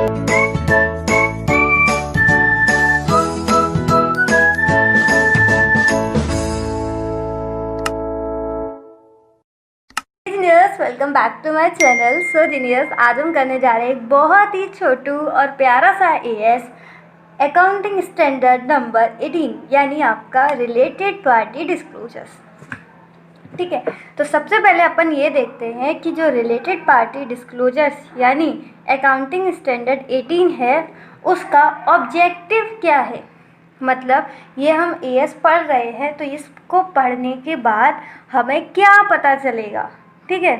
Welcome back to my channel. So genius, आज हम करने जा रहे हैं एक बहुत ही छोटू और प्यारा सा एएस अकाउंटिंग स्टैंडर्ड नंबर 18 यानी आपका रिलेटेड पार्टी डिस्क्लोजर्स। ठीक है, तो सबसे पहले अपन ये देखते हैं कि जो रिलेटेड पार्टी डिस्क्लोजर्स यानी अकाउंटिंग स्टैंडर्ड 18 है उसका ऑब्जेक्टिव क्या है। मतलब ये हम एएस पढ़ रहे हैं तो इसको पढ़ने के बाद हमें क्या पता चलेगा। ठीक है,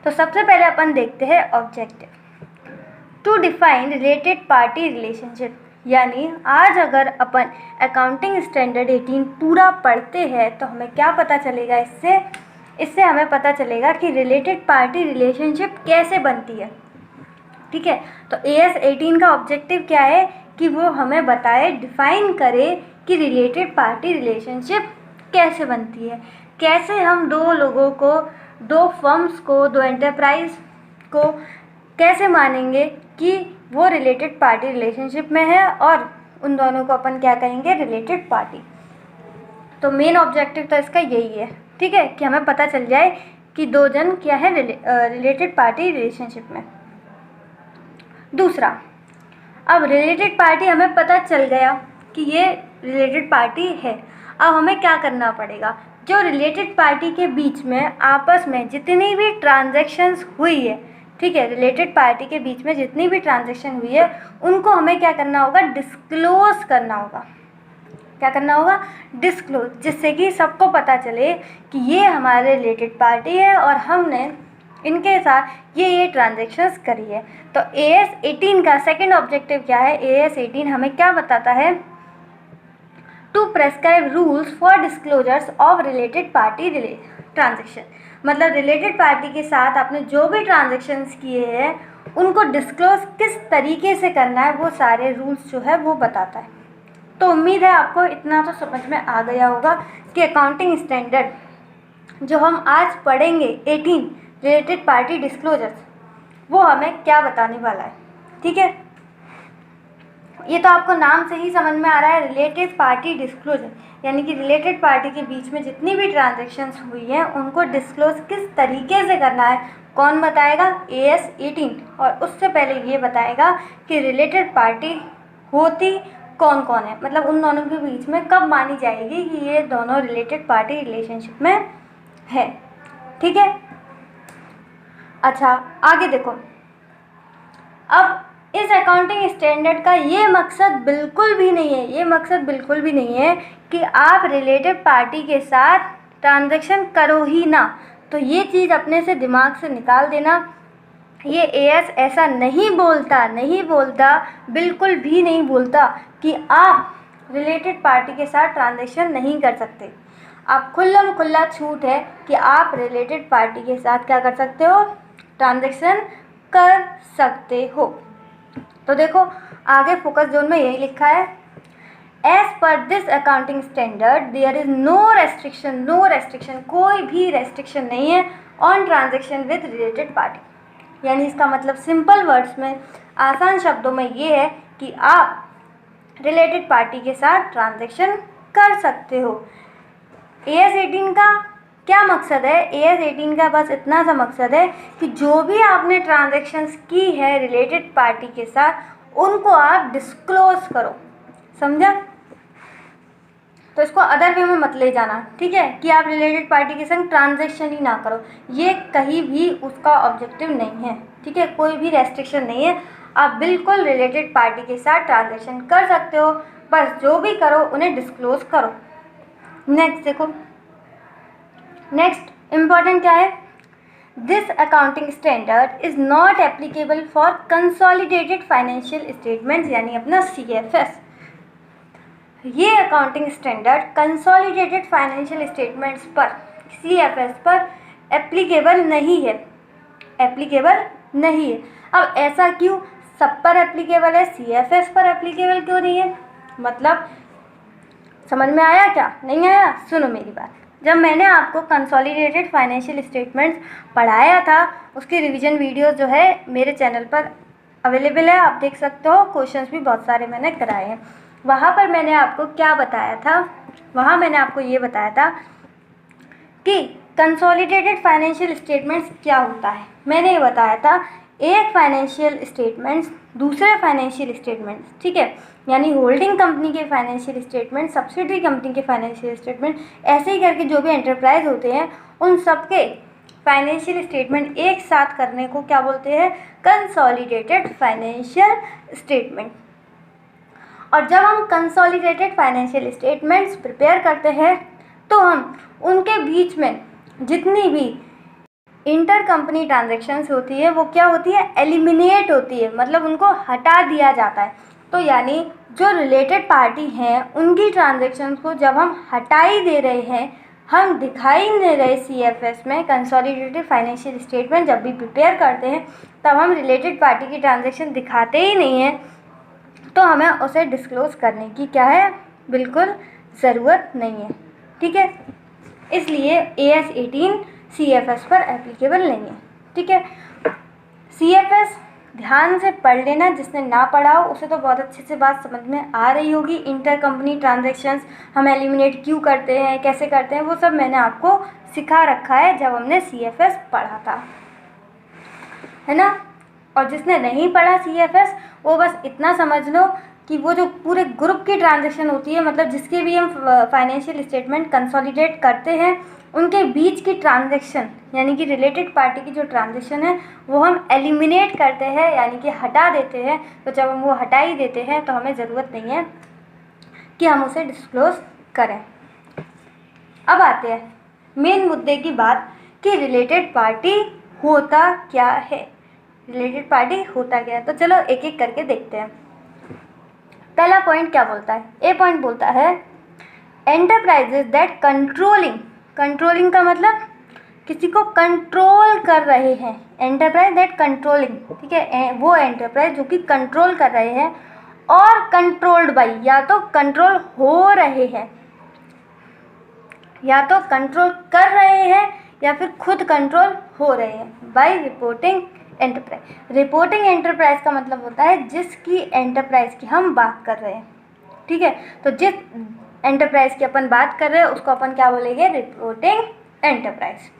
तो सबसे पहले अपन देखते हैं objective. To define related party relationship, यानी आज अगर अपन अकाउंटिंग स्टैंडर्ड 18 पूरा पढ़ते हैं तो हमें क्या पता चलेगा। इससे हमें पता चलेगा कि रिलेटेड पार्टी रिलेशनशिप कैसे बनती है। ठीक है, तो एएस 18 का ऑब्जेक्टिव क्या है कि वो हमें बताए, डिफाइन करे कि रिलेटेड पार्टी रिलेशनशिप कैसे बनती है। कैसे हम दो लोगों को, दो फर्म्स को, दो एंटरप्राइज को कैसे मानेंगे कि वो रिलेटेड पार्टी रिलेशनशिप में है और उन दोनों को अपन क्या कहेंगे, रिलेटेड पार्टी। तो मेन ऑब्जेक्टिव तो इसका यही है। ठीक है, कि हमें पता चल जाए कि दो जन क्या है रिलेटेड पार्टी रिलेशनशिप में। दूसरा, अब रिलेटेड पार्टी हमें पता चल गया कि ये रिलेटेड पार्टी है। अब हमें क्या करना पड़ेगा, जो रिलेटेड पार्टी के बीच में आपस में जितनी भी ट्रांजैक्शंस हुई है, ठीक है, रिलेटेड पार्टी के बीच में जितनी भी ट्रांजैक्शन हुई है उनको हमें क्या करना होगा, डिस्क्लोज करना होगा। क्या करना होगा, डिस्क्लोज, जिससे कि सबको पता चले कि ये हमारे रिलेटेड पार्टी है और हमने इनके साथ ये ट्रांजैक्शंस करी है। तो एएस 18 का सेकंड ऑब्जेक्टिव क्या है, एएस 18 हमें क्या बताता है, to prescribe rules for disclosures of related party transaction. मतलब रिलेटेड पार्टी के साथ आपने जो भी ट्रांजेक्शन्स किए हैं उनको डिस्क्लोज किस तरीके से करना है, वो सारे रूल्स जो है वो बताता है। तो उम्मीद है आपको इतना तो समझ में आ गया होगा कि अकाउंटिंग स्टैंडर्ड जो हम आज पढ़ेंगे 18 रिलेटेड पार्टी डिस्क्लोजर्स, वो हमें क्या बताने वाला है। ठीक है, ये तो आपको नाम से ही समझ में आ रहा है, रिलेटेड पार्टी डिस्क्लोजर, यानी कि रिलेटेड पार्टी के बीच में जितनी भी ट्रांजैक्शंस हुई हैं उनको डिस्क्लोज किस तरीके से करना है, कौन बताएगा, एएस 18। और उससे पहले ये बताएगा कि रिलेटेड पार्टी होती कौन कौन है, मतलब उन दोनों के बीच में कब मानी जाएगी कि ये दोनों रिलेटेड पार्टी रिलेशनशिप में है। ठीक है, अच्छा आगे देखो। अब इस अकाउंटिंग स्टैंडर्ड का ये मकसद बिल्कुल भी नहीं है कि आप रिलेटेड पार्टी के साथ ट्रांजैक्शन करो ही ना। तो ये चीज़ अपने से दिमाग से निकाल देना। ये एएस ऐसा नहीं बोलता, बिल्कुल भी नहीं बोलता कि आप रिलेटेड पार्टी के साथ ट्रांजैक्शन नहीं कर सकते। आप खुल्लम खुल्ला छूट है कि आप रिलेटेड पार्टी के साथ क्या कर सकते हो, ट्रांजैक्शन कर सकते हो। तो देखो आगे फोकस जोन में यही लिखा है, as per this accounting standard there is no restriction, कोई भी रेस्ट्रिक्शन नहीं है on transaction with related party. यानी इसका मतलब सिंपल वर्ड्स में, आसान शब्दों में ये है कि आप रिलेटेड पार्टी के साथ ट्रांजैक्शन कर सकते हो। एएस 18 का क्या मकसद है, एएस 18 का बस इतना सा मकसद है कि जो भी आपने ट्रांजैक्शंस की है रिलेटेड पार्टी के साथ उनको आप डिस्क्लोज करो। समझा? तो इसको अदर वे में मत ले जाना। ठीक है, कि आप रिलेटेड पार्टी के संग ट्रांजैक्शन ही ना करो, ये कहीं भी उसका ऑब्जेक्टिव नहीं है। ठीक है, कोई भी रेस्ट्रिक्शन नहीं है, आप बिल्कुल रिलेटेड पार्टी के साथ ट्रांजैक्शन कर सकते हो, बस जो भी करो उन्हें डिस्क्लोज करो। नेक्स्ट देखो, नेक्स्ट इम्पॉर्टेंट क्या है, this accounting standard is not applicable for consolidated financial statements, यानी अपना सीएफएस। ये accounting standard consolidated financial statements पर, सीएफएस पर एप्लीकेबल नहीं है। अब ऐसा क्यों, सब पर एप्लीकेबल है, सीएफएस पर एप्लीकेबल क्यों नहीं है? मतलब समझ में आया क्या, नहीं आया? सुनो मेरी बात। जब मैंने आपको कंसोलिडेटेड फाइनेंशियल स्टेटमेंट्स पढ़ाया था उसकी रिवीजन वीडियो जो है मेरे चैनल पर अवेलेबल है, आप देख सकते हो। क्वेश्चंस भी बहुत सारे मैंने कराए हैं। वहाँ पर मैंने आपको क्या बताया था, वहाँ मैंने आपको ये बताया था कि कंसोलिडेटेड फाइनेंशियल स्टेटमेंट्स क्या होता है। मैंने ये बताया था एक फाइनेंशियल स्टेटमेंट्स दूसरे फाइनेंशियल स्टेटमेंट्स, ठीक है, यानी होल्डिंग कंपनी के फाइनेंशियल स्टेटमेंट, सब्सिडरी कंपनी के फाइनेंशियल स्टेटमेंट, ऐसे ही करके जो भी एंटरप्राइज होते हैं उन सबके फाइनेंशियल स्टेटमेंट एक साथ करने को क्या बोलते हैं, कंसोलिडेटेड फाइनेंशियल स्टेटमेंट। और जब हम कंसोलिडेटेड फाइनेंशियल स्टेटमेंट्स प्रिपेयर करते हैं तो हम उनके बीच में जितनी भी इंटर कंपनी ट्रांजेक्शन्स होती है वो क्या होती है, एलिमिनेट होती है, मतलब उनको हटा दिया जाता है। तो यानी जो रिलेटेड पार्टी हैं उनकी ट्रांजेक्शन्स को जब हम हटा ही दे रहे हैं, हम दिखाई नहीं दे रहे CFS में, कंसोलिडेटेड फाइनेंशियल स्टेटमेंट जब भी प्रिपेयर करते हैं तब हम रिलेटेड पार्टी की ट्रांजेक्शन दिखाते ही नहीं हैं, तो हमें उसे डिस्क्लोज करने की क्या है, बिल्कुल ज़रूरत नहीं है, ठीक है। इसलिए AS 18 CFS पर एप्लीकेबल नहीं है, ठीक है। CFS ध्यान से पढ़ लेना, जिसने ना पढ़ा हो उसे तो बहुत अच्छे से बात समझ में आ रही होगी। इंटर कंपनी ट्रांजेक्शन्स हम एलिमिनेट क्यों करते हैं, कैसे करते हैं, वो सब मैंने आपको सिखा रखा है जब हमने CFS पढ़ा था, है ना। और जिसने नहीं पढ़ा CFS वो बस इतना समझ लो कि वो जो पूरे ग्रुप की ट्रांजेक्शन होती है, मतलब जिसके भी हम फाइनेंशियल स्टेटमेंट कंसोलिडेट करते हैं उनके बीच की ट्रांजेक्शन, यानी कि रिलेटेड पार्टी की जो ट्रांजेक्शन है वो हम एलिमिनेट करते हैं, यानी कि हटा देते हैं। तो जब हम वो हटा ही देते हैं तो हमें ज़रूरत नहीं है कि हम उसे डिस्क्लोज करें। अब आते हैं मेन मुद्दे की बात कि रिलेटेड पार्टी होता क्या है, रिलेटेड पार्टी होता क्या है। तो चलो एक एक करके देखते हैं। पहला पॉइंट क्या बोलता है, ए पॉइंट बोलता है एंटरप्राइजेज दैट कंट्रोलिंग का मतलब किसी को कंट्रोल कर रहे हैं, एंटरप्राइज दैट कंट्रोलिंग, ठीक है, वो एंटरप्राइज जो कि कंट्रोल कर रहे हैं, और कंट्रोल्ड बाई, या तो कंट्रोल हो रहे हैं, या तो कंट्रोल कर रहे हैं या फिर खुद कंट्रोल हो रहे हैं, by reporting enterprise. Reporting enterprise का मतलब होता है जिसकी एंटरप्राइज की हम बात कर रहे हैं, ठीक है। तो जिस एंटरप्राइज की अपन बात कर रहे हैं उसको अपन क्या बोलेंगे, रिपोर्टिंग एंटरप्राइज।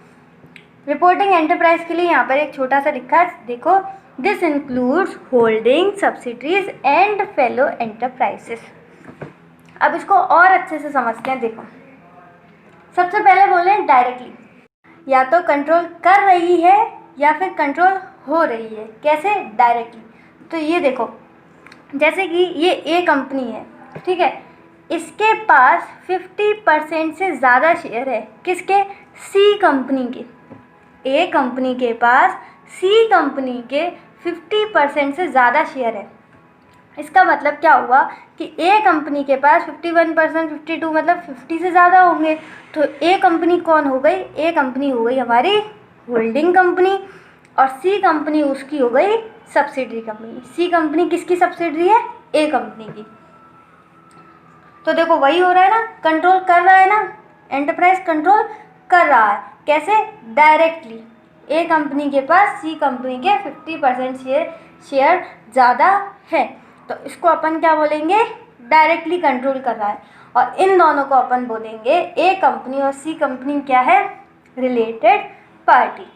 रिपोर्टिंग एंटरप्राइज के लिए यहाँ पर एक छोटा सा लिखा है, देखो, this includes holding subsidiaries and fellow enterprises. अब इसको और अच्छे से समझते हैं। देखो, सबसे पहले बोले डायरेक्टली, या तो कंट्रोल कर रही है या फिर कंट्रोल हो रही है। कैसे, डायरेक्टली। तो ये देखो, जैसे कि ये ए कंपनी है, ठीक है, इसके पास 50% से ज़्यादा शेयर है, किसके, सी कंपनी के। ए कंपनी के पास सी कंपनी के 50% से ज़्यादा शेयर है। इसका मतलब क्या हुआ कि ए कंपनी के पास 51%, 52 मतलब 50 से ज़्यादा होंगे। तो ए कंपनी कौन हो गई, ए कंपनी हो गई हमारी होल्डिंग कंपनी, और सी कंपनी उसकी हो गई सब्सिडरी कंपनी। सी कंपनी किसकी सब्सिडरी है, ए कंपनी की। तो देखो वही हो रहा है ना, कंट्रोल कर रहा है ना, एंटरप्राइज कंट्रोल कर रहा है। कैसे, डायरेक्टली। ए कंपनी के पास सी कंपनी के 50% शेयर ज़्यादा है, तो इसको अपन क्या बोलेंगे, डायरेक्टली कंट्रोल कर रहा है। और इन दोनों को अपन बोलेंगे, ए कंपनी और सी कंपनी क्या है, रिलेटेड पार्टी।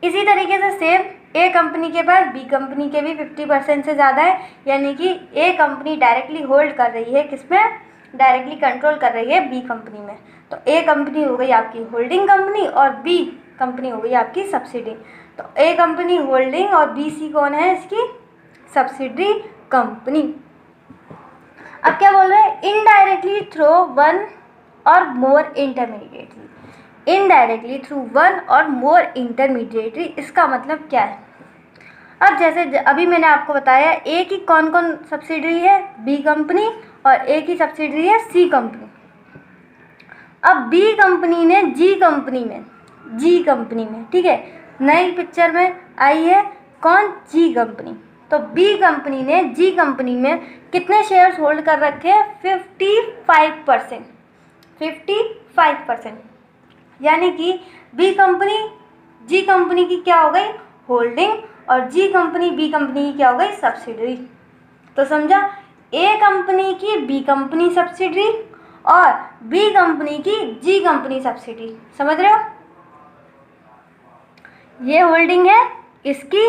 इसी तरीके से सेम ए कंपनी के पास बी कंपनी के भी 50% से ज़्यादा है, यानी कि ए कंपनी डायरेक्टली होल्ड कर रही है, किसमें, डायरेक्टली कंट्रोल कर रही है बी कंपनी में। तो ए कंपनी हो गई आपकी होल्डिंग कंपनी और बी कंपनी हो गई आपकी सब्सिडी। तो ए कंपनी होल्डिंग और बी सी कौन है, इसकी सब्सिडरी कंपनी। अब क्या बोल रहे हैं, इनडायरेक्टली थ्रू वन और मोर इंटरमीडिएटरी। इनडायरेक्टली थ्रू वन और मोर इंटरमीडिएटरी, इसका मतलब क्या है। अब जैसे अभी मैंने आपको बताया, ए की कौन कौन सब्सिडरी है, बी कंपनी, और ए की सब्सिडरी है सी कंपनी। अब बी कंपनी ने जी कंपनी में, ठीक है, नई पिक्चर में आई है कौन, जी कंपनी। तो बी कंपनी ने जी कंपनी में कितने शेयर्स होल्ड कर रखे हैं, 55%, यानी कि बी कंपनी जी कंपनी की क्या हो गई, होल्डिंग, और जी कंपनी बी कंपनी की क्या हो गई, सब्सिडरी। तो समझा, ए कंपनी की बी कंपनी सब्सिडरी और बी कंपनी की जी कंपनी सब्सिडरी। समझ रहे हो, ये होल्डिंग है इसकी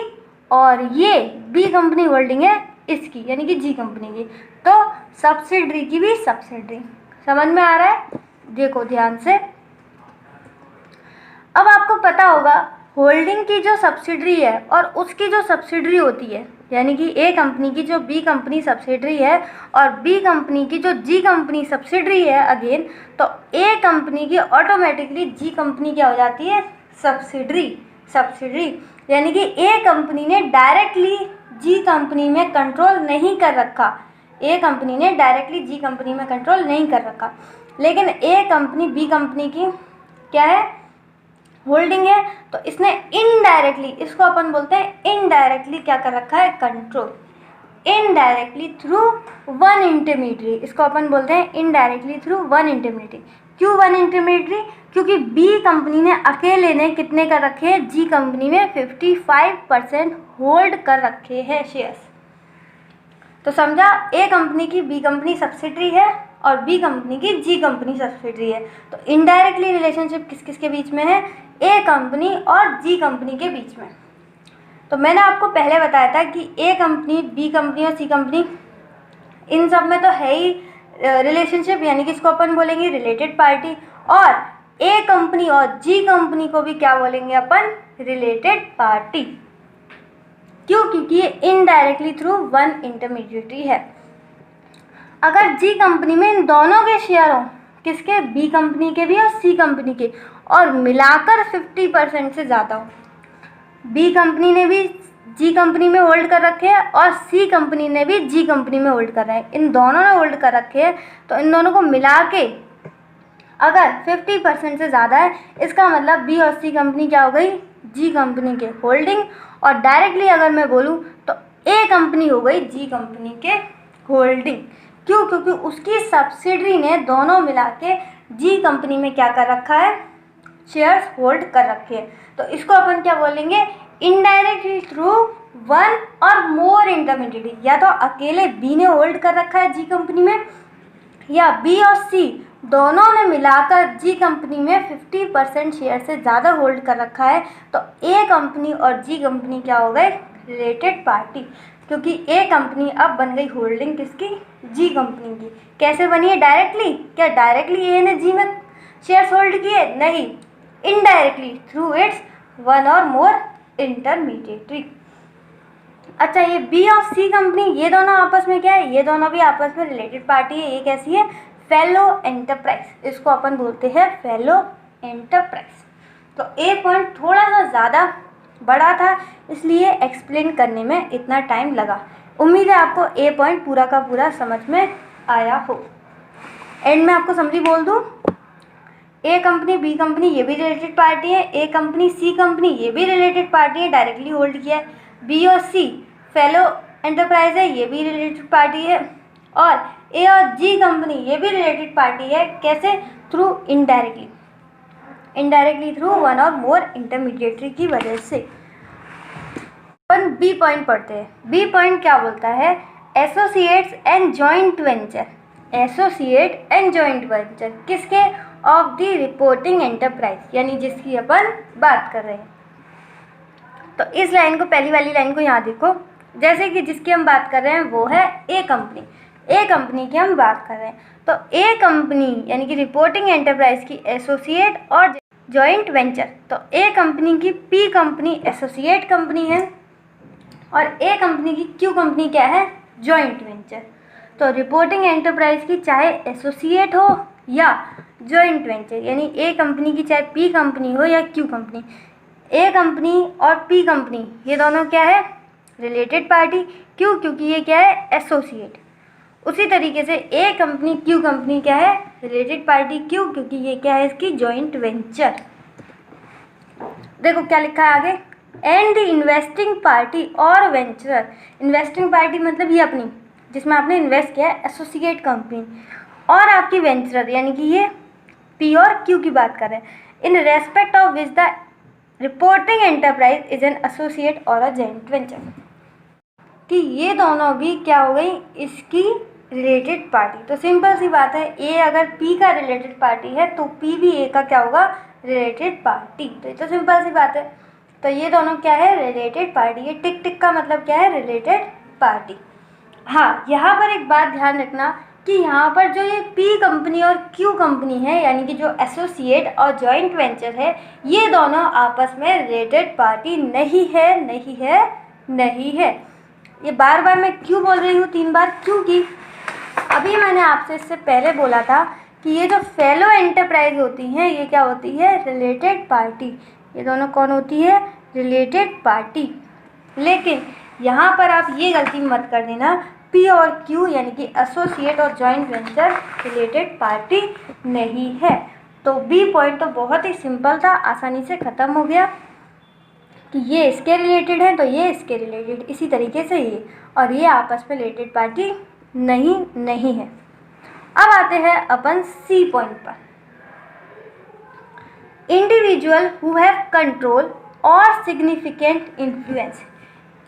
और ये बी कंपनी होल्डिंग है इसकी, यानी कि जी कंपनी की। तो सब्सिडरी की भी सब्सिडरी। समझ में आ रहा है, देखो ध्यान से। अब आपको पता होगा होल्डिंग की जो सब्सिडरी है और उसकी जो सब्सिडरी होती है, यानी कि ए कंपनी की जो बी कंपनी सब्सिडरी है और बी कंपनी की जो जी कंपनी सब्सिडरी है अगेन, तो ए कंपनी की ऑटोमेटिकली जी कंपनी क्या हो जाती है, सब्सिडरी। यानी कि ए कंपनी ने डायरेक्टली जी कंपनी में कंट्रोल नहीं कर रखा, ए कंपनी ने डायरेक्टली जी कंपनी में कंट्रोल नहीं कर रखा, लेकिन ए कंपनी बी कंपनी की क्या है, होल्डिंग है, तो इसने इनडायरेक्टली, इसको अपन बोलते हैं इनडायरेक्टली क्या कर रखा है, control, indirectly through one intermediary. इसको अपन बोलते हैं इनडायरेक्टली थ्रू वन इंटरमीडियरी। क्यों वन इंटरमीडियरी, क्योंकि बी कंपनी ने अकेले ने कितने कर रखे हैं, जी कंपनी में 55% होल्ड कर रखे हैं शेयर्स। तो समझा, ए कंपनी की बी कंपनी सब्सिडरी है और बी कंपनी की जी कंपनी सब्सिडरी है। तो इनडायरेक्टली रिलेशनशिप किस किस के बीच में है, ए कंपनी और जी कंपनी के बीच में। तो मैंने आपको पहले बताया था कि ए कंपनी बी कंपनी और सी कंपनी इन सब में तो है ही रिलेशनशिप, यानी कि इसको अपन बोलेंगे रिलेटेड पार्टी, और ए कंपनी और जी कंपनी को भी क्या बोलेंगे अपन, रिलेटेड पार्टी। क्यों, क्योंकि ये इनडायरेक्टली थ्रू वन इंटरमीडिएटरी है। अगर जी कंपनी में इन दोनों के शेयर हों, किसके, बी कंपनी के भी और सी कंपनी के, और मिलाकर 50% से ज़्यादा हो, बी कंपनी ने भी जी कंपनी में होल्ड कर रखे हैं और सी कंपनी ने भी जी कंपनी में होल्ड कर रहे हैं, इन दोनों ने होल्ड कर रखे हैं, तो इन दोनों को मिला के अगर 50% से ज़्यादा है, इसका मतलब बी और सी कंपनी क्या हो गई, जी कंपनी के होल्डिंग, और डायरेक्टली अगर मैं बोलूँ तो ए कंपनी हो गई जी कंपनी के होल्डिंग। क्यों, क्योंकि उसकी सब्सिडरी ने दोनों मिला के जी कंपनी में क्या कर रखा है, शेयर्स होल्ड कर रखे हैं। तो इसको अपन क्या बोलेंगे, इनडायरेक्टली थ्रू वन और मोर इंटरमीडिएटरी। या तो अकेले बी ने होल्ड कर रखा है जी कंपनी में, या बी और सी दोनों ने मिलाकर जी कंपनी में 50% शेयर से ज़्यादा होल्ड कर रखा है। तो ए कंपनी और जी कंपनी क्या हो गए, रिलेटेड पार्टी, क्योंकि ए कंपनी अब बन गई होल्डिंग किसकी, जी कंपनी की। कैसे बनी है, डायरेक्टली, क्या डायरेक्टली ए ने जी में शेयर्स होल्ड किए, नहीं, इनडायरेक्टली थ्रू इट्स वन और मोर इंटरमीडिएटरी। अच्छा, ये बी और सी कंपनी ये दोनों आपस में क्या है, ये दोनों भी आपस में रिलेटेड पार्टी है। ये कैसी है, फेलो एंटरप्राइज, इसको अपन बोलते हैं फेलो एंटरप्राइज। तो ए पॉइंट थोड़ा सा ज़्यादा बड़ा था, इसलिए एक्सप्लेन करने में इतना टाइम लगा। उम्मीद है आपको ए पॉइंट पूरा का पूरा समझ में आया हो। एंड में आपको समझी बोल दूँ, ए कंपनी बी कंपनी ये भी रिलेटेड पार्टी है, ए कंपनी सी कंपनी ये भी रिलेटेड पार्टी है, डायरेक्टली होल्ड किया है। बी और सी फेलो एंटरप्राइज है, ये भी रिलेटेड पार्टी है, और ए और जी कंपनी ये भी रिलेटेड पार्टी है। कैसे, थ्रू इनडायरेक्टली थ्रू वन और मोर इंटरमीडिएटरी की वजह से। अपन बी पॉइंट पढ़ते हैं। बी पॉइंट क्या बोलता है, associates and joint venture, associate and joint venture किसके, ऑफ द रिपोर्टिंग एंटरप्राइज, यानी जिसकी अपन बात कर रहे हैं। तो इस लाइन को, पहली वाली लाइन को यहाँ देखो, जैसे कि जिसकी हम बात कर रहे हैं वो है ए कंपनी, ए कंपनी की हम बात कर रहे हैं। तो ए कंपनी यानी कि रिपोर्टिंग एंटरप्राइज की एसोसिएट और जॉइंट वेंचर, तो ए कंपनी की पी कंपनी एसोसिएट कंपनी है और ए कंपनी की क्यू कंपनी क्या है, जॉइंट वेंचर। तो रिपोर्टिंग एंटरप्राइज की चाहे एसोसिएट हो या जॉइंट वेंचर, यानी ए कंपनी की चाहे पी कंपनी हो या क्यू कंपनी, ए कंपनी और पी कंपनी ये दोनों क्या है, रिलेटेड पार्टी। क्यों, क्योंकि ये क्या है, एसोसिएट। उसी तरीके से ए कंपनी क्यू कंपनी क्या है, रिलेटेड पार्टी। क्यों, क्योंकि ये क्या है, इसकी जॉइंट वेंचर। देखो क्या लिखा है आगे, एंड द इन्वेस्टिंग पार्टी और वेंचर, इन्वेस्टिंग पार्टी मतलब ये अपनी जिसमें आपने इन्वेस्ट किया है, एसोसिएट कंपनी, और आपकी वेंचर यानी कि ये पी और क्यू की बात कर रहे हैं, in respect of which the reporting enterprise is an associate और अ जॉइंट वेंचर, कि ये दोनों भी क्या हो गई, इसकी रिलेटेड पार्टी। तो सिंपल सी बात है, ए अगर पी का रिलेटेड पार्टी है तो पी भी ए का क्या होगा, रिलेटेड पार्टी। तो ये तो सिंपल सी बात है। तो ये दोनों क्या है, रिलेटेड पार्टी। ये टिक टिक का मतलब क्या है, रिलेटेड पार्टी। हाँ, यहाँ पर एक बात ध्यान रखना कि यहाँ पर जो ये पी कंपनी और क्यू कंपनी है, यानी कि जो एसोसिएट और जॉइंट वेंचर है, ये दोनों आपस में रिलेटेड पार्टी नहीं है, नहीं है, नहीं है। ये बार बार मैं क्यों बोल रही हूँ 3 बार, क्योंकि अभी मैंने आपसे इससे पहले बोला था कि ये जो फेलो एंटरप्राइज होती हैं, ये क्या होती है, रिलेटेड पार्टी। ये दोनों कौन होती है, रिलेटेड पार्टी। लेकिन यहाँ पर आप ये गलती मत कर देना, पी और क्यू यानी कि एसोसिएट और जॉइंट वेंचर रिलेटेड पार्टी नहीं है। तो बी पॉइंट तो बहुत ही सिंपल था, आसानी से ख़त्म हो गया कि ये इसके रिलेटेड है तो ये इसके रिलेटेड, इसी तरीके से ये और ये आपस में रिलेटेड पार्टी नहीं है। अब आते हैं अपन सी पॉइंट पर, इंडिविजुअल हु हैव कंट्रोल और सिग्निफिकेंट इन्फ्लुएंस।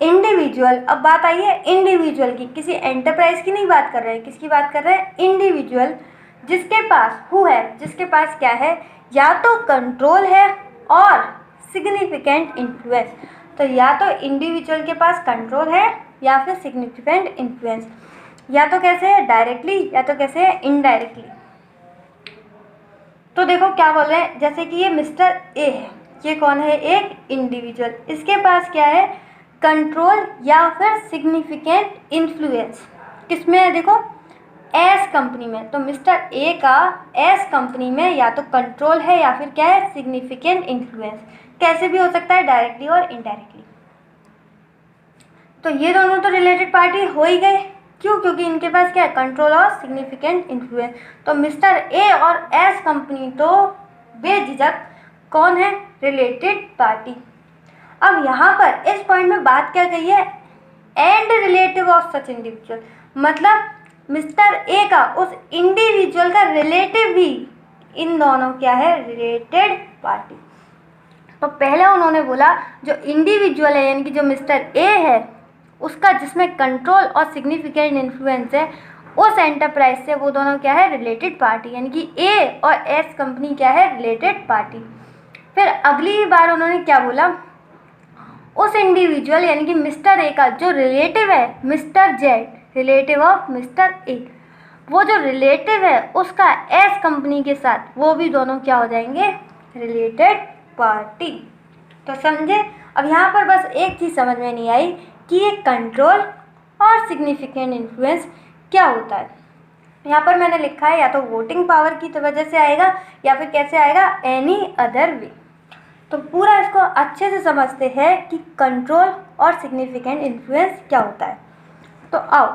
इंडिविजुअल, अब बात आई है इंडिविजुअल की, किसी एंटरप्राइज की नहीं बात कर रहे हैं, किसकी बात कर रहे हैं, इंडिविजुअल जिसके पास हु है, जिसके पास क्या है, या तो कंट्रोल है और सिग्निफिकेंट इन्फ्लुएंस। तो या तो इंडिविजुअल के पास कंट्रोल है या फिर सिग्निफिकेंट इन्फ्लुएंस, या तो कैसे है, डायरेक्टली, या तो कैसे है, इनडायरेक्टली। तो देखो क्या बोल रहे हैं, जैसे कि ये मिस्टर ए है, ये कौन है, एक इंडिविजुअल, इसके पास क्या है, कंट्रोल या फिर सिग्निफिकेंट इन्फ्लुएंस। किसमें है, देखो एस कंपनी में। तो मिस्टर ए का एस कंपनी में या तो कंट्रोल है या फिर क्या है, सिग्निफिकेंट इन्फ्लुएंस। कैसे भी हो सकता है, डायरेक्टली और इनडायरेक्टली। तो ये दोनों तो रिलेटेड पार्टी हो ही गए, क्यों, क्योंकि इनके पास क्या है, कंट्रोल और सिग्निफिकेंट इन्फ्लुएंस। तो मिस्टर ए और एस कंपनी तो बेझिझक कौन है, रिलेटेड पार्टी। अब यहाँ पर इस पॉइंट में बात क्या कही है, and relative of such individual, मतलब मिस्टर ए का उस इंडिविजुअल का रिलेटिव भी इन दोनों क्या है, रिलेटेड पार्टी। तो पहले उन्होंने बोला जो इंडिविजुअल है यानी कि जो मिस्टर ए है, उसका जिसमें कंट्रोल और सिग्निफिकेंट इन्फ्लुएंस है, उस एंटरप्राइज से वो दोनों क्या है, रिलेटेड पार्टी, यानी कि ए और एस कंपनी क्या है, रिलेटेड पार्टी। फिर अगली बार उन्होंने क्या बोला, उस इंडिविजुअल यानी कि मिस्टर ए का जो रिलेटिव है, mister Z, relative of mister A, वो जो रिलेटिव है उसका एस कंपनी के साथ, वो भी दोनों क्या हो जाएंगे, रिलेटेड पार्टी। तो समझे। अब यहाँ पर बस एक चीज़ समझ में नहीं आई कि ये कंट्रोल और सिग्निफिकेंट इन्फ्लुएंस क्या होता है। यहाँ पर मैंने लिखा है या तो वोटिंग पावर की वजह से आएगा या फिर कैसे आएगा, एनी अदर वे। तो पूरा इसको अच्छे से समझते हैं कि कंट्रोल और सिग्निफिकेंट इन्फ्लुएंस क्या होता है। तो आओ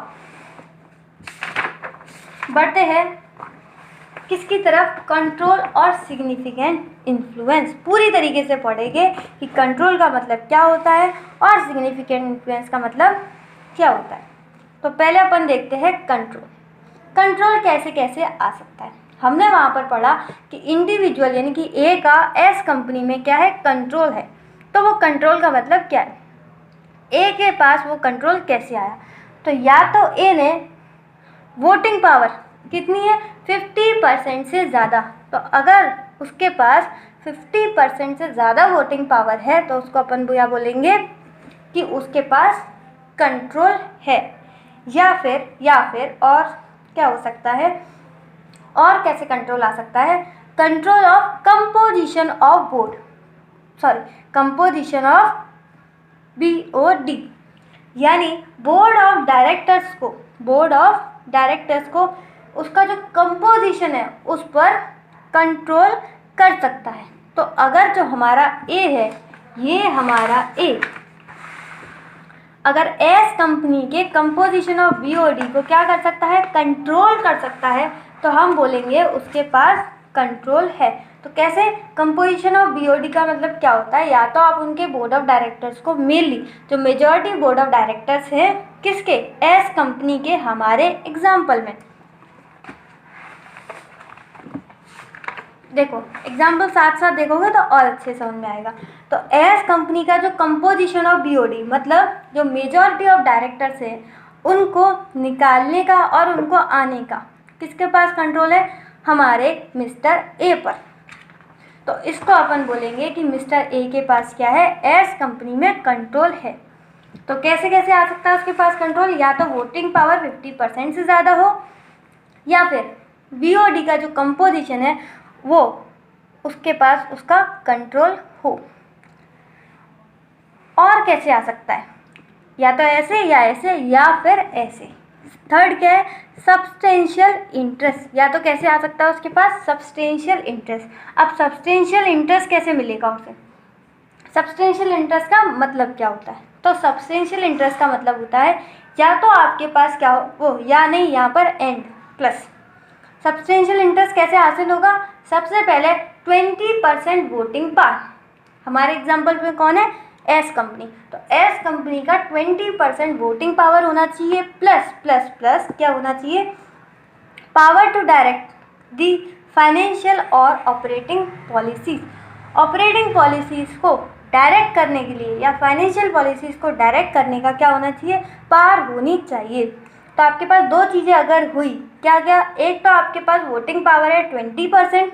बढ़ते हैं किसकी तरफ, कंट्रोल और सिग्निफिकेंट इन्फ्लुएंस। पूरी तरीके से पढ़ेंगे कि कंट्रोल का मतलब क्या होता है और सिग्निफिकेंट इन्फ्लुएंस का मतलब क्या होता है। तो पहले अपन देखते हैं कंट्रोल। कंट्रोल कैसे कैसे आ सकता है। हमने वहाँ पर पढ़ा कि इंडिविजुअल यानी कि ए का एस कंपनी में क्या है, कंट्रोल है। तो वो कंट्रोल का मतलब क्या है, ए के पास वो कंट्रोल कैसे आया। तो या तो ए ने वोटिंग पावर कितनी है, 50% से ज़्यादा। तो अगर उसके पास 50% से ज़्यादा वोटिंग पावर है तो उसको अपन क्या बोलेंगे कि उसके पास कंट्रोल है। या फिर और क्या हो सकता है, और कैसे कंट्रोल आ सकता है, control of composition of composition of BOD, यानी बोर्ड ऑफ डायरेक्टर्स को उसका जो कंपोजिशन है उस पर कंट्रोल कर सकता है। तो अगर जो हमारा ए है, ये हमारा ए अगर एस कंपनी के कंपोजिशन ऑफ BOD को क्या कर सकता है, कंट्रोल कर सकता है, तो हम बोलेंगे उसके पास कंट्रोल है। तो कैसे, कंपोजिशन ऑफ BOD का मतलब क्या होता है, या तो आप उनके बोर्ड ऑफ डायरेक्टर्स को, मेनली जो मेजॉरिटी बोर्ड ऑफ डायरेक्टर्स हैं किसके, एस कंपनी के, हमारे एग्जाम्पल में देखो एग्जाम्पल साथ साथ देखोगे तो और अच्छे समझ में आएगा। तो एस कंपनी का जो कंपोजिशन ऑफ बीओडी, मतलब जो मेजॉरिटी ऑफ डायरेक्टर्स है उनको निकालने का और उनको आने का किसके पास कंट्रोल है? हमारे मिस्टर ए पर। तो इसको अपन बोलेंगे कि मिस्टर ए के पास क्या है? एस कंपनी में कंट्रोल है। तो कैसे कैसे आ सकता है उसके पास कंट्रोल? या तो वोटिंग पावर 50% से ज़्यादा हो, या फिर बीओडी का जो कंपोजिशन है वो उसके पास उसका कंट्रोल हो। और कैसे आ सकता है? या तो ऐसे या ऐसे या फिर ऐसे। थर्ड क्या है? Substantial interest. या तो कैसे आ सकता है उसके पास? Substantial interest. अब सब्सटेंशियल इंटरेस्ट कैसे मिलेगा उसे? सब्सटेंशियल इंटरेस्ट का मतलब क्या होता है? तो सब्सटेंशियल इंटरेस्ट का मतलब होता है या तो आपके पास क्या हो वो, या नहीं यहाँ पर एंड प्लस। सब्सटेंशियल इंटरेस्ट कैसे हासिल होगा? सबसे पहले 20% वोटिंग पावर। हमारे एग्जाम्पल में कौन है? As company. तो एस कंपनी का 20% वोटिंग पावर होना चाहिए, प्लस प्लस प्लस क्या होना चाहिए? Power to direct the financial और ऑपरेटिंग पॉलिसीज। ऑपरेटिंग पॉलिसीज को डायरेक्ट करने के लिए या फाइनेंशियल पॉलिसीज को डायरेक्ट करने का क्या होना चाहिए? पावर होनी चाहिए। तो आपके पास दो चीज़ें अगर हुई, क्या क्या? एक तो आपके पास वोटिंग पावर है 20%,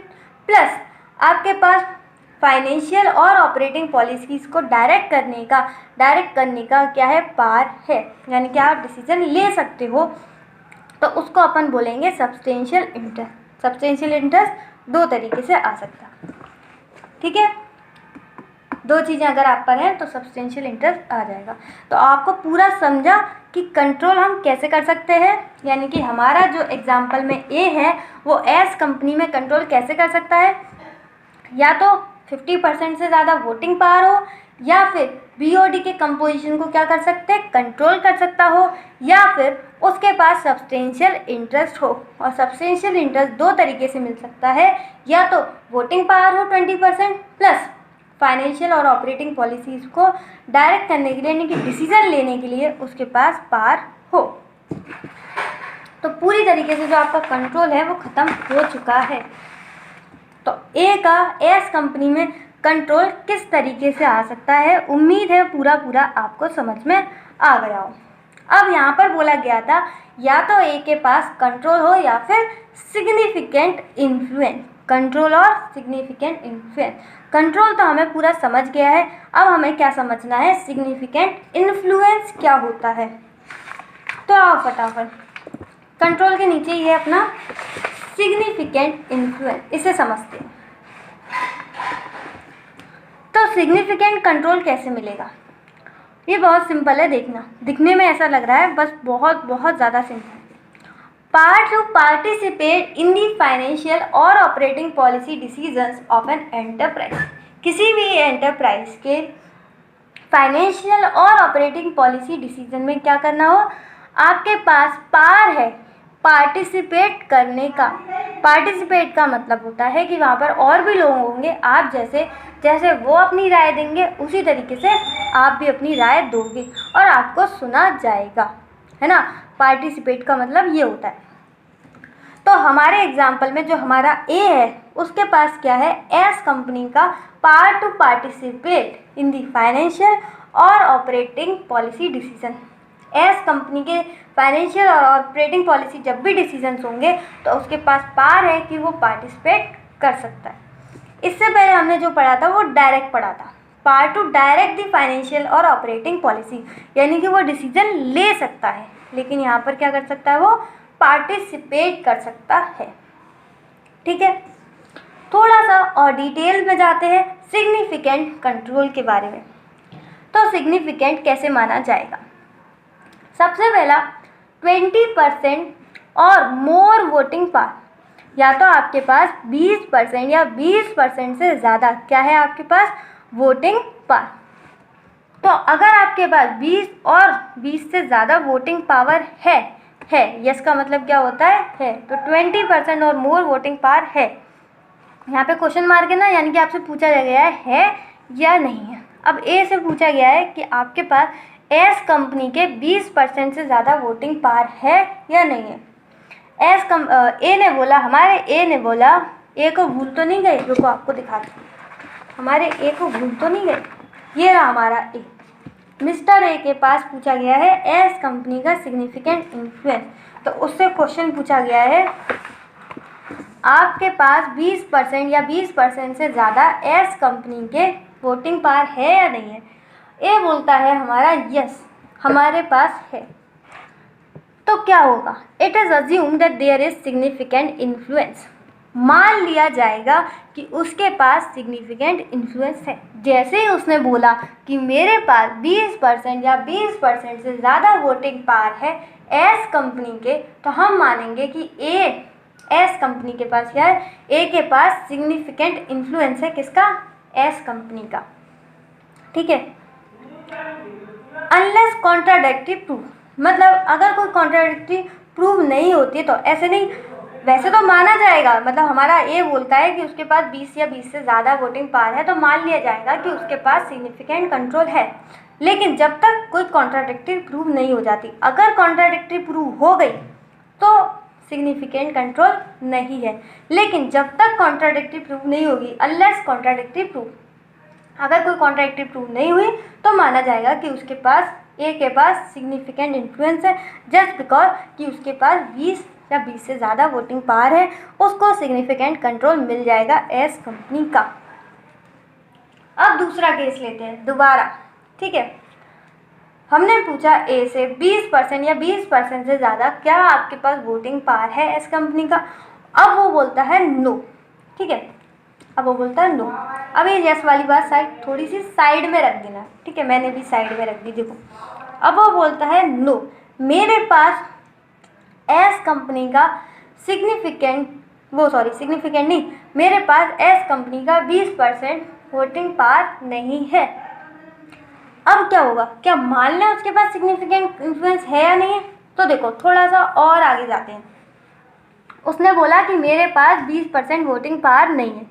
प्लस आपके पास फाइनेंशियल और ऑपरेटिंग पॉलिसीज़ को डायरेक्ट करने का क्या है? पावर है, यानी कि आप डिसीजन ले सकते हो। तो उसको अपन बोलेंगे सब्सटेंशियल इंटरेस्ट। सब्सटेंशियल इंटरेस्ट दो तरीके से आ सकता है, ठीक है? दो चीज़ें अगर आप पर हैं तो सब्सटेंशियल इंटरेस्ट आ जाएगा। तो आपको पूरा समझा कि कंट्रोल हम कैसे कर सकते हैं, यानी कि हमारा जो एग्जाम्पल में ए है वो एस कंपनी में कंट्रोल कैसे कर सकता है? या तो 50% से ज़्यादा वोटिंग पावर हो, या फिर बीओडी के कंपोजिशन को क्या कर सकते हैं? कंट्रोल कर सकता हो, या फिर उसके पास सब्सटेंशियल इंटरेस्ट हो। और सब्सटेंशियल इंटरेस्ट दो तरीके से मिल सकता है, या तो वोटिंग पावर हो 20% प्लस फाइनेंशियल और ऑपरेटिंग पॉलिसीज़ को डायरेक्ट करने के लिए, यानी कि डिसीजन लेने के लिए उसके पास पावर हो। तो पूरी तरीके से जो आपका कंट्रोल है वो ख़त्म हो चुका है। तो ए का एस कंपनी में कंट्रोल किस तरीके से आ सकता है, उम्मीद है पूरा आपको समझ में आ गया हो। अब यहाँ पर बोला गया था या तो ए के पास कंट्रोल हो या फिर सिग्निफिकेंट इन्फ्लुएंस। कंट्रोल और सिग्निफिकेंट इन्फ्लुएंस। कंट्रोल तो हमें पूरा समझ गया है, अब हमें क्या समझना है? सिग्निफिकेंट इन्फ्लुएंस क्या होता है। तो आओ फटाफट, कंट्रोल के नीचे ये अपना सिग्निफिकेंट इन्फ्लुएंस, इसे समझते हैं। तो सिग्निफिकेंट कंट्रोल कैसे मिलेगा? ये बहुत सिंपल है, देखना। दिखने में ऐसा लग रहा है, बस बहुत ज़्यादा simple. Part to participate in the financial और operating policy decisions of an enterprise. किसी भी एंटरप्राइज के फाइनेंशियल और ऑपरेटिंग पॉलिसी डिसीजन में क्या करना हो? आपके पास पावर है पार्टिसिपेट करने का। पार्टिसिपेट का मतलब होता है कि वहाँ पर और भी लोग होंगे, आप जैसे वो अपनी राय देंगे उसी तरीके से आप भी अपनी राय दोगे और आपको सुना जाएगा, है ना? पार्टिसिपेट का मतलब ये होता है। तो हमारे एग्जाम्पल में जो हमारा ए है उसके पास क्या है? एस कंपनी का power to participate in the financial और operating policy decision. As company के फाइनेंशियल और ऑपरेटिंग पॉलिसी जब भी डिसीजंस होंगे तो उसके पास पावर है कि वो पार्टिसिपेट कर सकता है। इससे पहले हमने जो पढ़ा था वो डायरेक्ट पढ़ा था, power to direct the financial और ऑपरेटिंग पॉलिसी, यानी कि वो डिसीजन ले सकता है, लेकिन यहाँ पर क्या कर सकता है? वो पार्टिसिपेट कर सकता है, ठीक है? थोड़ा सा और डिटेल में जाते हैं सिग्निफिकेंट कंट्रोल के बारे में। तो सिग्निफिकेंट कैसे माना जाएगा? सबसे पहला 20% और मोर वोटिंग पावर, या तो आपके पास 20% या 20% से ज़्यादा क्या है आपके पास? Voting power. तो अगर आपके पास 20 और 20 से ज़्यादा वोटिंग पावर है, यस का मतलब क्या होता है? तो 20% और मोर वोटिंग पावर है। यहाँ पे क्वेश्चन मार्क है ना, यानी कि आपसे पूछा गया है या नहीं है। अब ए से पूछा गया है कि आपके पास एस कंपनी के 20% से ज़्यादा वोटिंग पावर है या नहीं है। ए ने बोला, हमारे ए ने बोला ए को भूल तो नहीं गए? रुको आपको दिखाती हूँ, हमारे ए को भूल तो नहीं गए? ये रहा हमारा ए। मिस्टर ए के पास पूछा गया है एस कंपनी का सिग्निफिकेंट इन्फ्लुएंस। तो उससे क्वेश्चन पूछा गया है आपके पास 20% या 20% से ज़्यादा एस कंपनी के वोटिंग पावर है या नहीं है? ए बोलता है हमारा यस, हमारे पास है। तो क्या होगा? It is assume that there is significant influence. मान लिया जाएगा कि उसके पास सिग्निफिकेंट इन्फ्लुएंस है। जैसे ही उसने बोला कि मेरे पास 20% या 20% से ज़्यादा वोटिंग पावर है एस कंपनी के, तो हम मानेंगे कि एस कंपनी के पास क्या है? ए के पास सिग्निफिकेंट इन्फ्लुएंस है। किसका? एस कंपनी का। ठीक है। अनलेस कॉन्ट्राडिक्टरी प्रूफ, मतलब अगर कोई कॉन्ट्राडिक्टरी प्रूफ नहीं होती है तो ऐसे नहीं, वैसे तो माना जाएगा, मतलब हमारा ए बोलता है कि उसके पास 20 या 20 से ज़्यादा वोटिंग पावर है तो मान लिया जाएगा कि उसके पास सिग्निफिकेंट कंट्रोल है। लेकिन जब तक कोई कॉन्ट्राडिक्टरी प्रूफ नहीं हो जाती, अगर कॉन्ट्राडिक्टरी प्रूफ हो गई तो सिग्निफिकेंट कंट्रोल नहीं है। लेकिन जब तक कॉन्ट्राडिक्टरी प्रूफ नहीं होगी, अनलेस कॉन्ट्राडिक्टरी प्रूफ, अगर कोई कॉन्ट्राडिक्टरी प्रूफ नहीं हुई तो माना जाएगा कि उसके पास ए के पास सिग्निफिकेंट इन्फ्लुएंस है, जस्ट बिकॉज कि उसके पास 20 या 20 से ज़्यादा वोटिंग पावर है, उसको सिग्निफिकेंट कंट्रोल मिल जाएगा एस कंपनी का। अब दूसरा केस लेते हैं दोबारा। ठीक है, हमने पूछा ए से 20% या 20% से ज़्यादा क्या आपके पास वोटिंग पावर है एस कंपनी का? अब वो बोलता है नो। ठीक है, अब वो बोलता है नो। अब ये यस वाली बात थोड़ी सी साइड में रख देना। ठीक है, मैंने भी साइड में रख दी। देखो, अब वो बोलता है नो, मेरे पास एस कंपनी का सिग्निफिकेंट नहीं, मेरे पास एस कंपनी का 20% वोटिंग पावर नहीं है। अब क्या होगा? क्या मान लें उसके पास सिग्निफिकेंट इन्फ्लुएंस है या नहीं है? तो देखो, थोड़ा सा और आगे जाते हैं। उसने बोला कि मेरे पास 20% वोटिंग पावर नहीं है,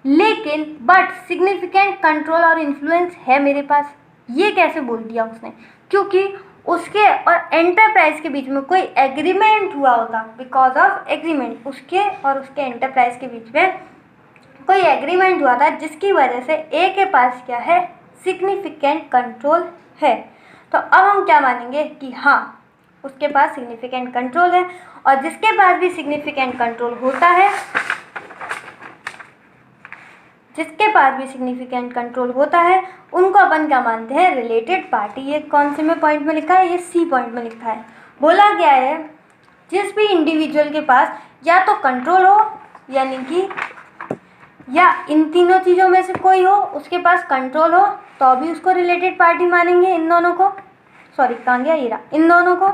लेकिन बट सिग्निफिकेंट कंट्रोल और इन्फ्लुएंस है मेरे पास। ये कैसे बोल दिया उसने? क्योंकि उसके और एंटरप्राइज के बीच में कोई एग्रीमेंट हुआ होता। बिकॉज ऑफ एग्रीमेंट, उसके और उसके एंटरप्राइज के बीच में कोई एग्रीमेंट हुआ था, जिसकी वजह से ए के पास क्या है? सिग्निफिकेंट कंट्रोल है। तो अब हम क्या मानेंगे कि हाँ, उसके पास सिग्निफिकेंट कंट्रोल है। और जिसके पास भी सिग्निफिकेंट कंट्रोल होता है, जिसके पास भी सिग्निफिकेंट कंट्रोल होता है, उनको अपन क्या मानते हैं? Related party. ये कौन से में पॉइंट में लिखा है? ये सी पॉइंट में लिखा है। बोला गया है जिस भी इंडिविजुअल के पास या तो कंट्रोल हो, यानी कि या इन तीनों चीज़ों में से कोई हो, उसके पास कंट्रोल हो, तो अभी उसको रिलेटेड पार्टी मानेंगे। इन दोनों को, सॉरी कहाँ गया, ये रहा, इन दोनों को।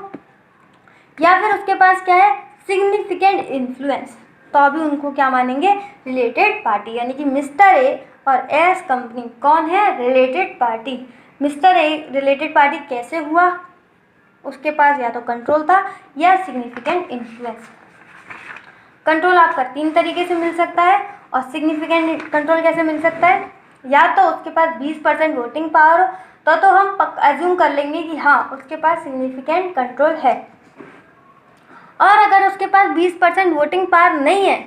या फिर उसके पास क्या है? सिग्निफिकेंट इन्फ्लुएंस, तो अभी उनको क्या मानेंगे? Related party. यानी कि मिस्टर ए और एस कंपनी कौन है? Related party. Mister A related party कैसे हुआ? उसके पास या तो कंट्रोल था या सिग्निफिकेंट इन्फ्लुएंस। कंट्रोल आपका 3 तरीके से मिल सकता है, और सिग्निफिकेंट कंट्रोल कैसे मिल सकता है? या तो उसके पास 20% वोटिंग पावर हो, तो हम एज्यूम कर लेंगे कि हाँ, उसके पास सिग्निफिकेंट कंट्रोल है। और अगर उसके पास 20% वोटिंग पावर नहीं है,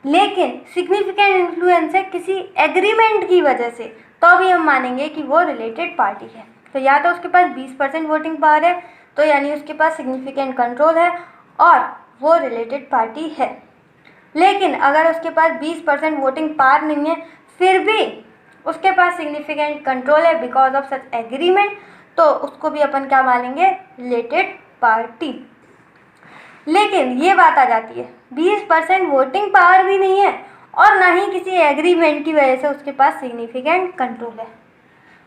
लेकिन सिग्निफिकेंट इन्फ्लुएंस है किसी एग्रीमेंट की वजह से, तो भी हम मानेंगे कि वो रिलेटेड पार्टी है। तो या तो उसके पास 20% वोटिंग पावर है, तो यानी उसके पास सिग्निफिकेंट कंट्रोल है और वो रिलेटेड पार्टी है। लेकिन अगर उसके पास 20% वोटिंग पावर नहीं है, फिर भी उसके पास सिग्निफिकेंट कंट्रोल है बिकॉज ऑफ सच एग्रीमेंट, तो उसको भी अपन क्या मानेंगे? Related party. लेकिन ये बात आ जाती है, 20% वोटिंग पावर भी नहीं है और ना ही किसी एग्रीमेंट की वजह से उसके पास सिग्निफिकेंट कंट्रोल है।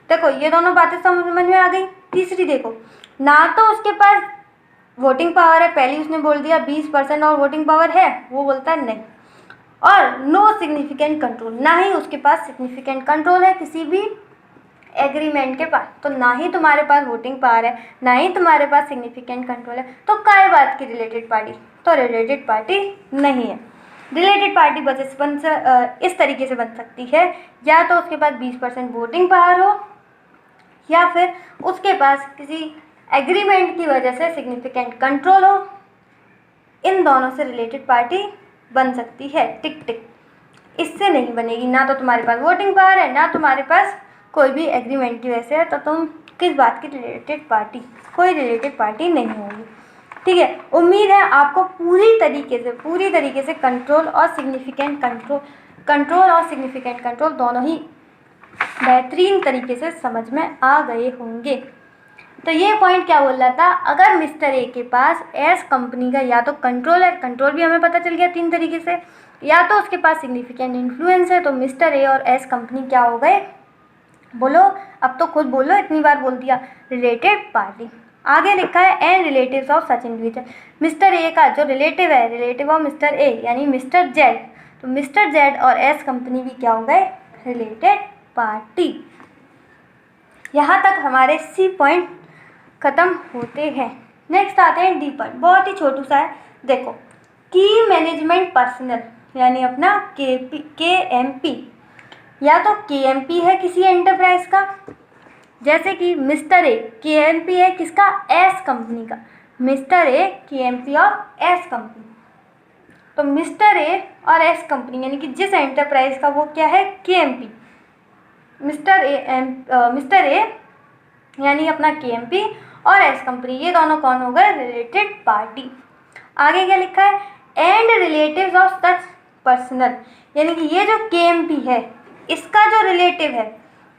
देखो, ये दोनों बातें समझ में आ गई। तीसरी देखो, ना तो उसके पास वोटिंग पावर है, पहले उसने बोल दिया 20% और वोटिंग पावर है, वो बोलता है नहीं, और नो सिग्निफिकेंट कंट्रोल, ना ही उसके पास सिग्निफिकेंट कंट्रोल है किसी भी एग्रीमेंट के पास। तो ना ही तुम्हारे पास वोटिंग पावर है, ना ही तुम्हारे पास सिग्निफिकेंट कंट्रोल है, तो काय बात की रिलेटेड पार्टी? तो रिलेटेड पार्टी नहीं है। रिलेटेड पार्टी इस तरीके से बन सकती है, या तो उसके पास 20% वोटिंग पावर हो, या फिर उसके पास किसी एग्रीमेंट की वजह से सिग्निफिकेंट कंट्रोल हो। इन दोनों से रिलेटेड पार्टी बन सकती है, टिक टिक। इससे नहीं बनेगी, ना तो तुम्हारे पास वोटिंग पावर है, ना तुम्हारे पास कोई भी एग्रीमेंट की वजह है, तो तुम किस बात की रिलेटेड पार्टी, कोई रिलेटेड पार्टी नहीं होगी। ठीक है, उम्मीद है आपको पूरी तरीके से कंट्रोल और सिग्निफिकेंट कंट्रोल दोनों ही बेहतरीन तरीके से समझ में आ गए होंगे। तो ये पॉइंट क्या बोल रहा था, अगर मिस्टर ए के पास एस कंपनी का या तो कंट्रोल है, कंट्रोल भी हमें पता चल गया 3 तरीके से, या तो उसके पास सिग्निफिकेंट इन्फ्लुएंस है, तो मिस्टर ए और एस कंपनी क्या हो गए, बोलो, अब तो खुद बोलो, इतनी बार बोल दिया, रिलेटेड पार्टी। आगे लिखा है and relatives of such individual. Mister A का जो रिलेटिव है, रिलेटिव ऑफ मिस्टर ए यानी मिस्टर जेड, तो मिस्टर जेड और एस कंपनी भी क्या हो गए, रिलेटेड पार्टी। यहाँ तक हमारे सी पॉइंट खत्म होते हैं। नेक्स्ट आते हैं डी पॉइंट, बहुत ही छोटू सा है। देखो, की मैनेजमेंट पर्सनल यानी अपना KMP, या तो KMP है किसी एंटरप्राइज का, जैसे कि मिस्टर ए KMP है किसका, एस कंपनी का, mister A KMP of S company. तो मिस्टर ए और एस कंपनी यानी कि जिस एंटरप्राइज का वो क्या है, KMP, मिस्टर ए यानी अपना KMP और एस कंपनी, ये दोनों कौन हो गए, रिलेटेड पार्टी। आगे क्या लिखा है, and relatives of such personal, यानी कि ये जो KMP है इसका जो रिलेटिव है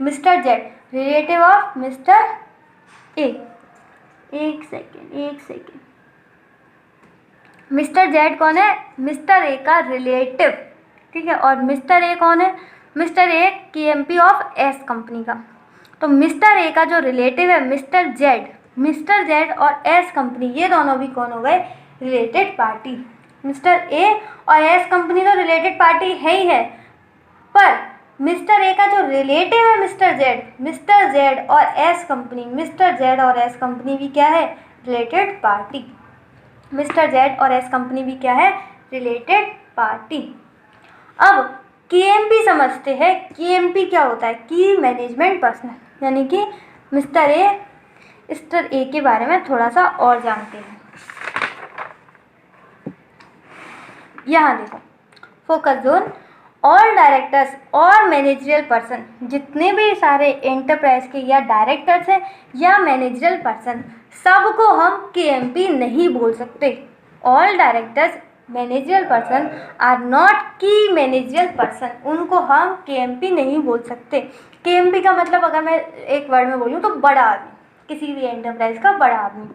mister Z, relative of mister A, एक सेकेंड, मिस्टर जेड कौन है, मिस्टर ए का रिलेटिव, ठीक है, और मिस्टर ए कौन है, mister A KMP of S company का। तो मिस्टर ए का जो रिलेटिव है मिस्टर जेड और एस कंपनी, ये दोनों भी कौन हो गए, रिलेटेड पार्टी। मिस्टर ए और एस कंपनी तो रिलेटेड पार्टी है ही है, पर मिस्टर ए का जो रिलेटिव है मिस्टर जेड और एस कंपनी, मिस्टर जेड और एस कंपनी भी क्या है, रिलेटेड पार्टी। मिस्टर जेड और एस कंपनी भी क्या है, रिलेटेड पार्टी। अब KMP समझते हैं, KMP क्या होता है, की मैनेजमेंट पर्सनल, यानी कि मिस्टर ए के बारे में थोड़ा सा और जानते हैं। यहाँ देखो, फोकस जोन, ऑल डायरेक्टर्स और मैनेजरियल पर्सन, जितने भी सारे एंटरप्राइज के या डायरेक्टर्स हैं या मैनेजरियल पर्सन, सबको हम KMP नहीं बोल सकते। All directors managerial person are not key managerial person, उनको हम KMP नहीं बोल सकते। KMP का मतलब अगर मैं एक वर्ड में बोलूँ तो बड़ा आदमी, किसी भी एंटरप्राइज का बड़ा आदमी।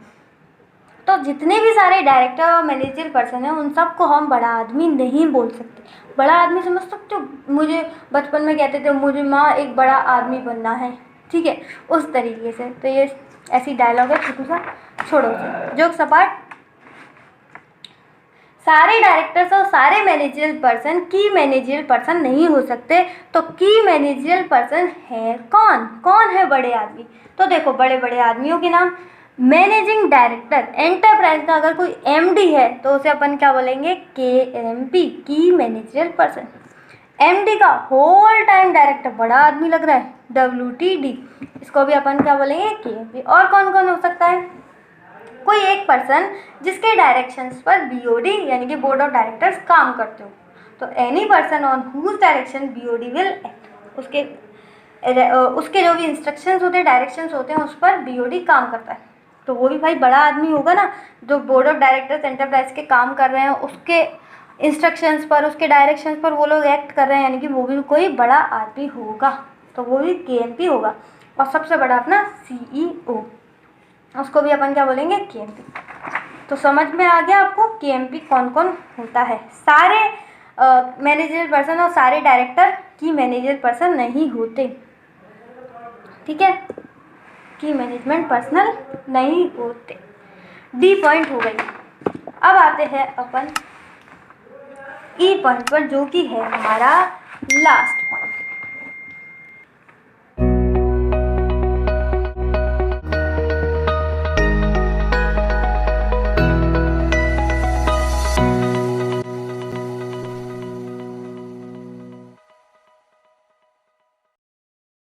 तो जितने भी सारे डायरेक्टर और मैनेजरियल पर्सन हैं उन सबको हम बड़ा आदमी नहीं बोल सकते। बड़ा आदमी समझ सकते हो, मुझे बचपन में कहते थे मुझे माँ एक बड़ा आदमी बनना है, ठीक है, उस तरीके से। तो ये ऐसी डायलॉग है, छोटू सा, छोड़ो से जोक सपाट। सारे डायरेक्टर्स और सारे मैनेजरियल पर्सन की मैनेजरियल पर्सन नहीं हो सकते। तो की मैनेजरियल पर्सन है कौन है बड़े आदमी। तो देखो, बड़े बड़े आदमियों के नाम, मैनेजिंग डायरेक्टर, एंटरप्राइज का अगर कोई MD है तो उसे अपन क्या बोलेंगे, KMP, की मैनेजरियल पर्सन। MD का होल टाइम डायरेक्टर, बड़ा आदमी लग रहा है, WTD, इसको भी अपन क्या बोलेंगे, KMP। और कौन कौन हो सकता है, कोई एक पर्सन जिसके डायरेक्शंस पर BOD यानी कि बोर्ड ऑफ डायरेक्टर्स काम करते हो। तो any person on whose direction BOD will act, उसके जो भी इंस्ट्रक्शंस होते हैं, डायरेक्शंस होते हैं, उस पर BOD काम करता है। तो वो भी भाई बड़ा आदमी होगा ना, जो बोर्ड ऑफ डायरेक्टर्स एंटरप्राइज के काम कर रहे हैं, उसके इंस्ट्रक्शंस पर, उसके डायरेक्शंस पर वो लोग एक्ट कर रहे हैं, यानी कि वो भी कोई बड़ा आदमी होगा, तो वो भी KMP होगा। और सबसे बड़ा अपना CEO, उसको भी अपन क्या बोलेंगे, KMP। तो समझ में आ गया आपको KMP कौन कौन होता है। सारे मैनेजरियल पर्सन और सारे डायरेक्टर की मैनेजरियल पर्सन नहीं होते, ठीक है, की मैनेजमेंट पर्सनल नहीं होते। D पॉइंट हो गई। अब आते हैं अपन E पॉइंट पर, जो कि है हमारा लास्ट पॉइंट।